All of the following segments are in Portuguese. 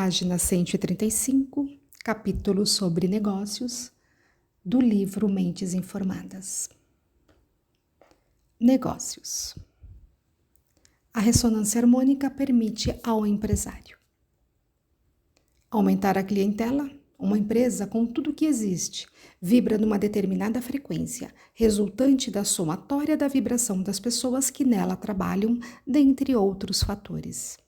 Página 135, capítulo sobre negócios, do livro Mentes Informadas. Negócios. A ressonância harmônica permite ao empresário aumentar a clientela. Uma empresa, com tudo que existe, vibra numa determinada frequência, resultante da somatória da vibração das pessoas que nela trabalham, dentre outros fatores.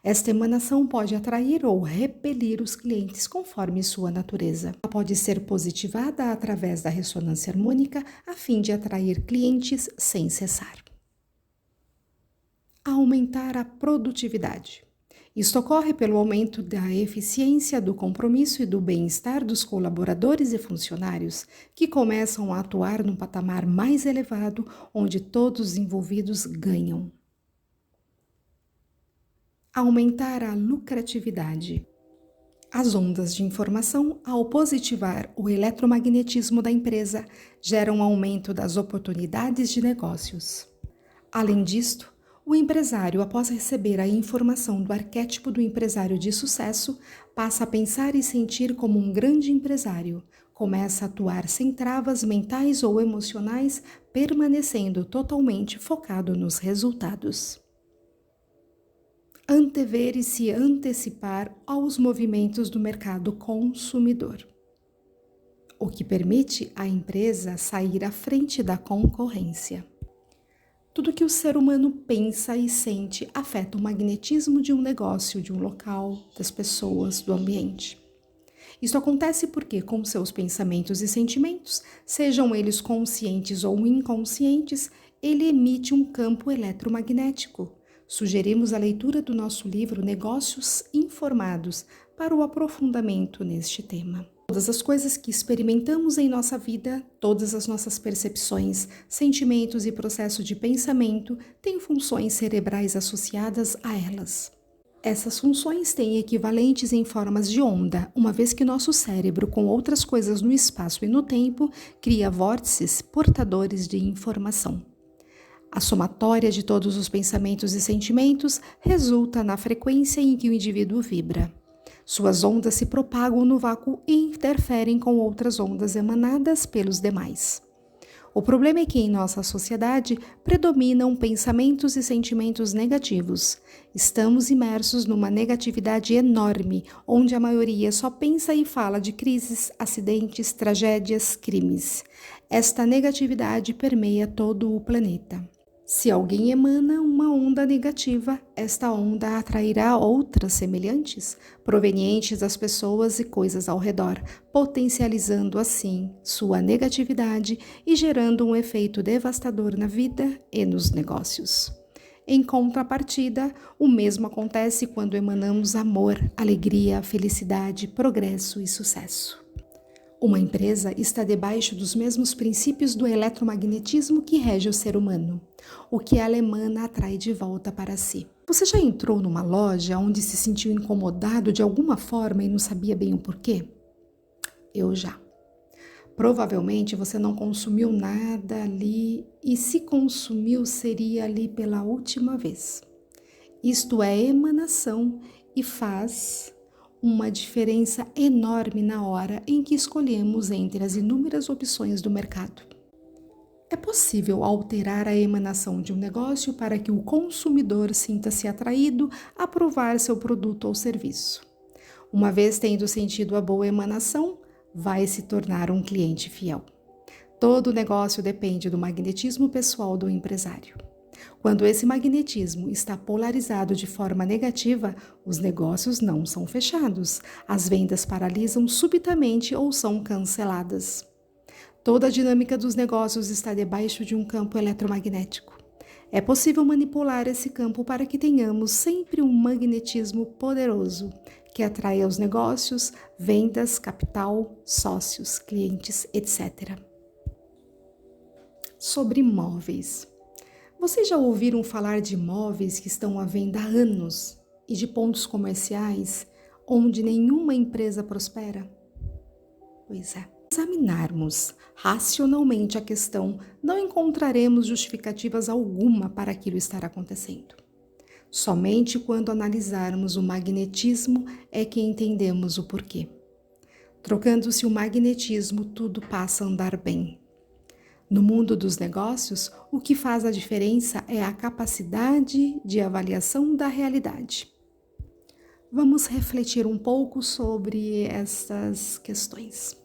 Esta emanação pode atrair ou repelir os clientes conforme sua natureza. Ela pode ser positivada através da ressonância harmônica a fim de atrair clientes sem cessar. Aumentar a produtividade. Isto ocorre pelo aumento da eficiência, do compromisso e do bem-estar dos colaboradores e funcionários, que começam a atuar num patamar mais elevado, onde todos os envolvidos ganham. Aumentar a lucratividade. As ondas de informação, ao positivar o eletromagnetismo da empresa, geram um aumento das oportunidades de negócios. Além disto, o empresário, após receber a informação do arquétipo do empresário de sucesso, passa a pensar e sentir como um grande empresário, começa a atuar sem travas mentais ou emocionais, permanecendo totalmente focado nos resultados. Antever e se antecipar aos movimentos do mercado consumidor, o que permite à empresa sair à frente da concorrência. Tudo que o ser humano pensa e sente afeta o magnetismo de um negócio, de um local, das pessoas, do ambiente. Isso acontece porque, com seus pensamentos e sentimentos, sejam eles conscientes ou inconscientes, ele emite um campo eletromagnético. Sugerimos a leitura do nosso livro Negócios Informados para o aprofundamento neste tema. Todas as coisas que experimentamos em nossa vida, todas as nossas percepções, sentimentos e processo de pensamento têm funções cerebrais associadas a elas. Essas funções têm equivalentes em formas de onda, uma vez que nosso cérebro, com outras coisas no espaço e no tempo, cria vórtices portadores de informação. A somatória de todos os pensamentos e sentimentos resulta na frequência em que o indivíduo vibra. Suas ondas se propagam no vácuo e interferem com outras ondas emanadas pelos demais. O problema é que em nossa sociedade predominam pensamentos e sentimentos negativos. Estamos imersos numa negatividade enorme, onde a maioria só pensa e fala de crises, acidentes, tragédias, crimes. Esta negatividade permeia todo o planeta. Se alguém emana uma onda negativa, esta onda atrairá outras semelhantes, provenientes das pessoas e coisas ao redor, potencializando assim sua negatividade e gerando um efeito devastador na vida e nos negócios. Em contrapartida, o mesmo acontece quando emanamos amor, alegria, felicidade, progresso e sucesso. Uma empresa está debaixo dos mesmos princípios do eletromagnetismo que rege o ser humano. O que ela emana atrai de volta para si. Você já entrou numa loja onde se sentiu incomodado de alguma forma e não sabia bem o porquê? Eu já. Provavelmente você não consumiu nada ali e se consumiu seria ali pela última vez. Isto é emanação e faz uma diferença enorme na hora em que escolhemos entre as inúmeras opções do mercado. É possível alterar a emanação de um negócio para que o consumidor sinta-se atraído a provar seu produto ou serviço. Uma vez tendo sentido a boa emanação, vai se tornar um cliente fiel. Todo negócio depende do magnetismo pessoal do empresário. Quando esse magnetismo está polarizado de forma negativa, os negócios não são fechados, as vendas paralisam subitamente ou são canceladas. Toda a dinâmica dos negócios está debaixo de um campo eletromagnético. É possível manipular esse campo para que tenhamos sempre um magnetismo poderoso, que atraia os negócios, vendas, capital, sócios, clientes, etc. Sobre imóveis. Vocês já ouviram falar de imóveis que estão à venda há anos e de pontos comerciais onde nenhuma empresa prospera? Pois é. Se examinarmos racionalmente a questão, não encontraremos justificativas alguma para aquilo estar acontecendo. Somente quando analisarmos o magnetismo é que entendemos o porquê. Trocando-se o magnetismo, tudo passa a andar bem. No mundo dos negócios, o que faz a diferença é a capacidade de avaliação da realidade. Vamos refletir um pouco sobre essas questões.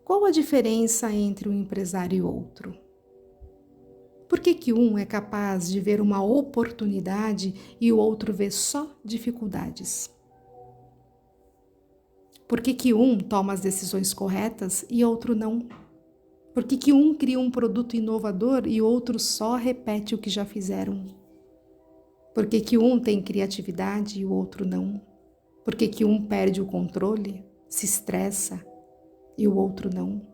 Qual a diferença entre um empresário e outro? Por que um é capaz de ver uma oportunidade e o outro vê só dificuldades? Por que um toma as decisões corretas e outro não? Por que um cria um produto inovador e outro só repete o que já fizeram? Por que um tem criatividade e o outro não? Por que um perde o controle, se estressa e o outro não?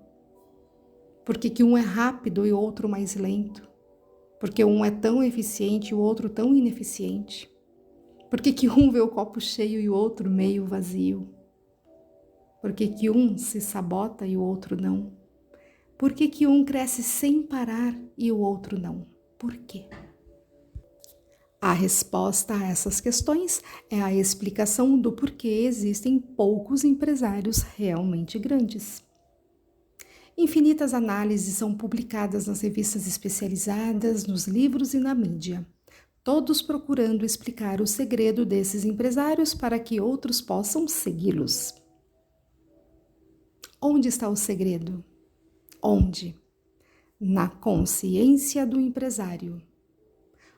Por que um é rápido e o outro mais lento? Porque um é tão eficiente e o outro tão ineficiente? Por que um vê o copo cheio e o outro meio vazio? Por que um se sabota e o outro não? Por que um cresce sem parar e o outro não? Por quê? A resposta a essas questões é a explicação do porquê existem poucos empresários realmente grandes. Infinitas análises são publicadas nas revistas especializadas, nos livros e na mídia, todos procurando explicar o segredo desses empresários para que outros possam segui-los. Onde está o segredo? Onde? Na consciência do empresário,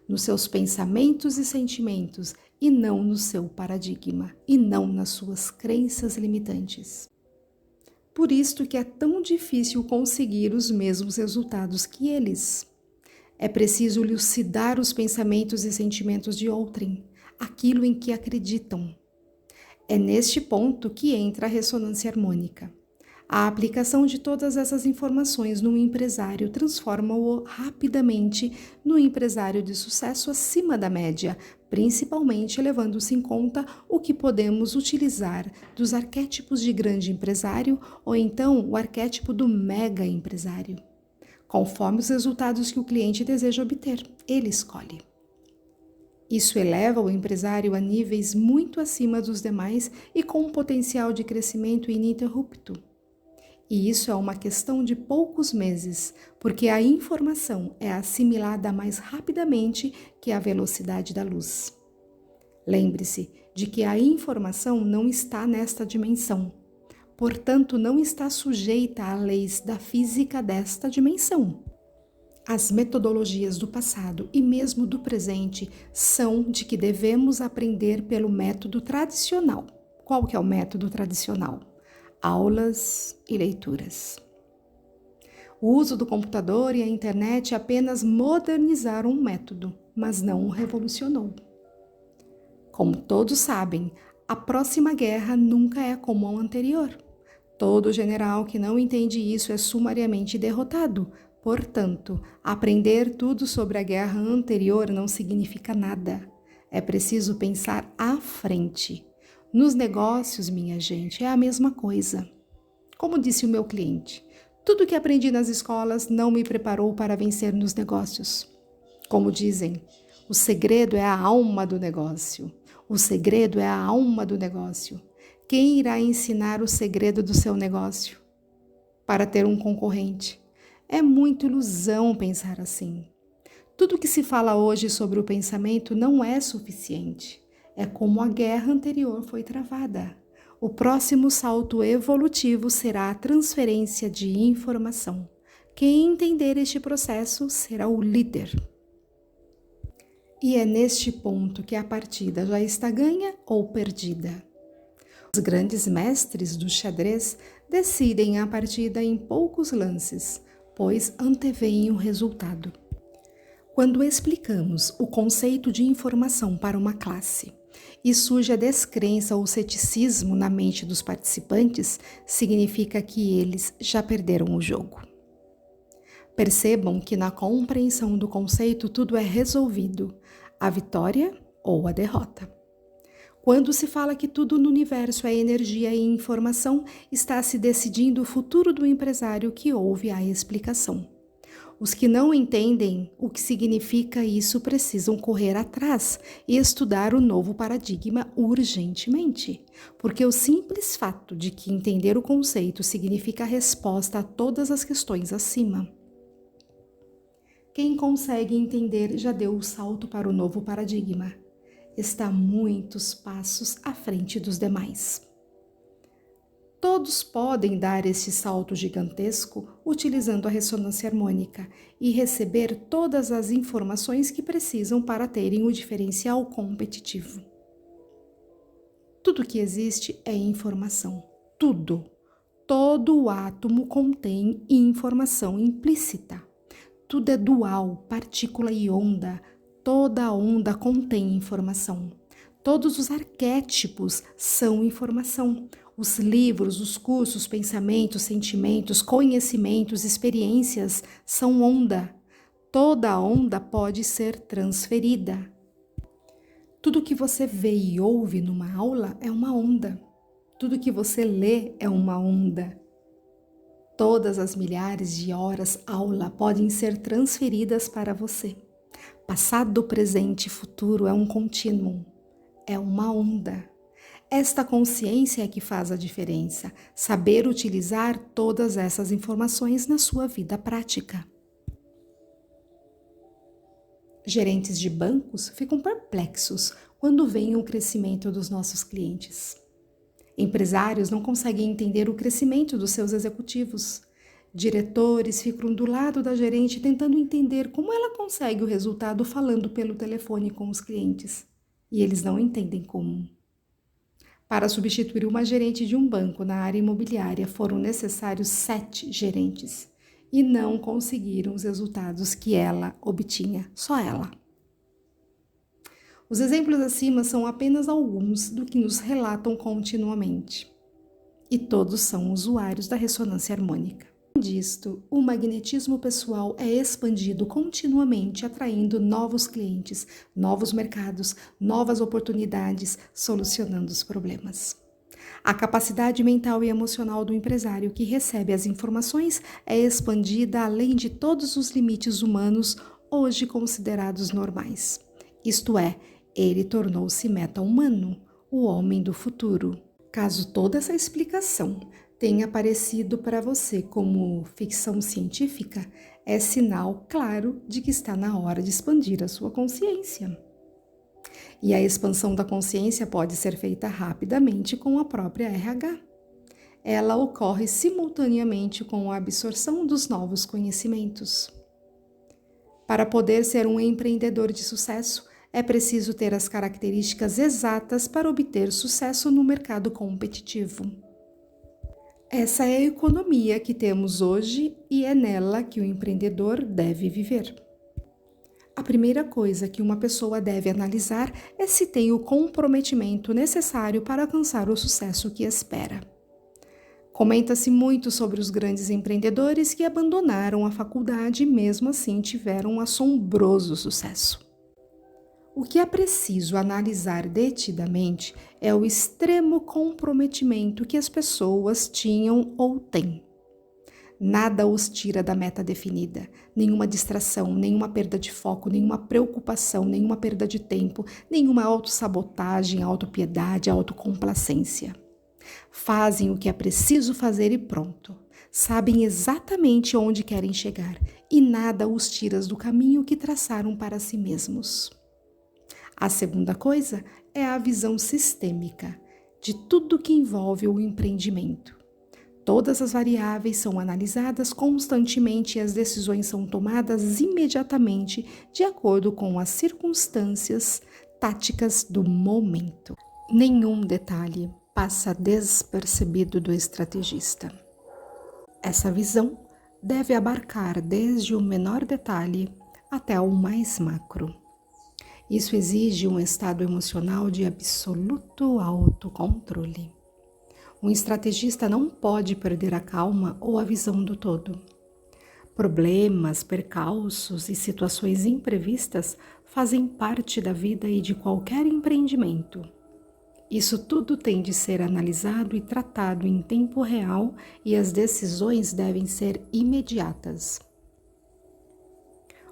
nos seus pensamentos e sentimentos, e não no seu paradigma, e não nas suas crenças limitantes. Por isto que é tão difícil conseguir os mesmos resultados que eles. É preciso elucidar os pensamentos e sentimentos de outrem, aquilo em que acreditam. É neste ponto que entra a ressonância harmônica. A aplicação de todas essas informações num empresário transforma-o rapidamente no empresário de sucesso acima da média, principalmente levando-se em conta o que podemos utilizar dos arquétipos de grande empresário ou então o arquétipo do mega empresário. Conforme os resultados que o cliente deseja obter, ele escolhe. Isso eleva o empresário a níveis muito acima dos demais e com um potencial de crescimento ininterrupto. E isso é uma questão de poucos meses, porque a informação é assimilada mais rapidamente que a velocidade da luz. Lembre-se de que a informação não está nesta dimensão, portanto, não está sujeita às leis da física desta dimensão. As metodologias do passado e mesmo do presente são de que devemos aprender pelo método tradicional. Qual que é o método tradicional? Aulas e leituras. O uso do computador e a internet apenas modernizaram um método, mas não o revolucionou. Como todos sabem, a próxima guerra nunca é como a anterior. Todo general que não entende isso é sumariamente derrotado. Portanto, aprender tudo sobre a guerra anterior não significa nada. É preciso pensar à frente. Nos negócios, minha gente, é a mesma coisa. Como disse o meu cliente, tudo que aprendi nas escolas não me preparou para vencer nos negócios. Como dizem, o segredo é a alma do negócio. O segredo é a alma do negócio. Quem irá ensinar o segredo do seu negócio? Para ter um concorrente. É muita ilusão pensar assim. Tudo que se fala hoje sobre o pensamento não é suficiente. É como a guerra anterior foi travada. O próximo salto evolutivo será a transferência de informação. Quem entender este processo será o líder. E é neste ponto que a partida já está ganha ou perdida. Os grandes mestres do xadrez decidem a partida em poucos lances, pois anteveem o resultado. Quando explicamos o conceito de informação para uma classe e surge a descrença ou ceticismo na mente dos participantes, significa que eles já perderam o jogo. Percebam que na compreensão do conceito tudo é resolvido, a vitória ou a derrota. Quando se fala que tudo no universo é energia e informação, está se decidindo o futuro do empresário que ouve a explicação. Os que não entendem o que significa isso precisam correr atrás e estudar o novo paradigma urgentemente, porque o simples fato de que entender o conceito significa a resposta a todas as questões acima. Quem consegue entender já deu o salto para o novo paradigma. Está muitos passos à frente dos demais. Todos podem dar esse salto gigantesco utilizando a ressonância harmônica e receber todas as informações que precisam para terem o diferencial competitivo. Tudo que existe é informação. Tudo. Todo o átomo contém informação implícita. Tudo é dual, partícula e onda. Toda onda contém informação. Todos os arquétipos são informação. Os livros, os cursos, pensamentos, sentimentos, conhecimentos, experiências são onda. Toda onda pode ser transferida. Tudo que você vê e ouve numa aula é uma onda. Tudo que você lê é uma onda. Todas as milhares de horas aula podem ser transferidas para você. Passado, presente e futuro é um contínuo, é uma onda. Esta consciência é que faz a diferença, saber utilizar todas essas informações na sua vida prática. Gerentes de bancos ficam perplexos quando veem o crescimento dos nossos clientes. Empresários não conseguem entender o crescimento dos seus executivos. Diretores ficam do lado da gerente tentando entender como ela consegue o resultado falando pelo telefone com os clientes. E eles não entendem como. Para substituir uma gerente de um banco na área imobiliária, foram necessários 7 gerentes e não conseguiram os resultados que ela obtinha, só ela. Os exemplos acima são apenas alguns do que nos relatam continuamente. E todos são usuários da ressonância harmônica. Além disto, o magnetismo pessoal é expandido continuamente, atraindo novos clientes, novos mercados, novas oportunidades, solucionando os problemas. A capacidade mental e emocional do empresário que recebe as informações é expandida além de todos os limites humanos hoje considerados normais. Isto é, ele tornou-se meta-humano, o homem do futuro. Caso toda essa explicação tenha parecido para você como ficção científica, é sinal claro de que está na hora de expandir a sua consciência. E a expansão da consciência pode ser feita rapidamente com a própria RH. Ela ocorre simultaneamente com a absorção dos novos conhecimentos. Para poder ser um empreendedor de sucesso, é preciso ter as características exatas para obter sucesso no mercado competitivo. Essa é a economia que temos hoje e é nela que o empreendedor deve viver. A primeira coisa que uma pessoa deve analisar é se tem o comprometimento necessário para alcançar o sucesso que espera. Comenta-se muito sobre os grandes empreendedores que abandonaram a faculdade e mesmo assim tiveram um assombroso sucesso. O que é preciso analisar detidamente é o extremo comprometimento que as pessoas tinham ou têm. Nada os tira da meta definida, nenhuma distração, nenhuma perda de foco, nenhuma preocupação, nenhuma perda de tempo, nenhuma autossabotagem, autopiedade, autocomplacência. Fazem o que é preciso fazer e pronto. Sabem exatamente onde querem chegar e nada os tira do caminho que traçaram para si mesmos. A segunda coisa é a visão sistêmica de tudo que envolve o empreendimento. Todas as variáveis são analisadas constantemente e as decisões são tomadas imediatamente de acordo com as circunstâncias táticas do momento. Nenhum detalhe passa despercebido do estrategista. Essa visão deve abarcar desde o menor detalhe até o mais macro. Isso exige um estado emocional de absoluto autocontrole. Um estrategista não pode perder a calma ou a visão do todo. Problemas, percalços e situações imprevistas fazem parte da vida e de qualquer empreendimento. Isso tudo tem de ser analisado e tratado em tempo real e as decisões devem ser imediatas.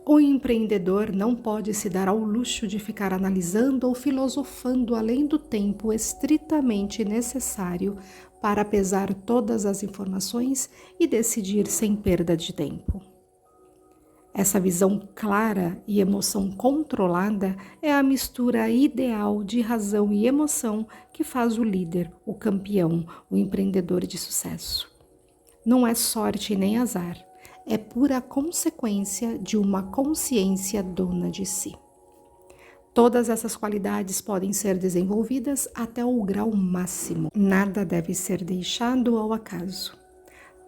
O empreendedor não pode se dar ao luxo de ficar analisando ou filosofando além do tempo estritamente necessário para pesar todas as informações e decidir sem perda de tempo. Essa visão clara e emoção controlada é a mistura ideal de razão e emoção que faz o líder, o campeão, o empreendedor de sucesso. Não é sorte nem azar. É pura consequência de uma consciência dona de si. Todas essas qualidades podem ser desenvolvidas até o grau máximo. Nada deve ser deixado ao acaso.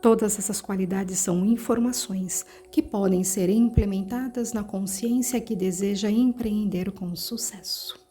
Todas essas qualidades são informações que podem ser implementadas na consciência que deseja empreender com sucesso.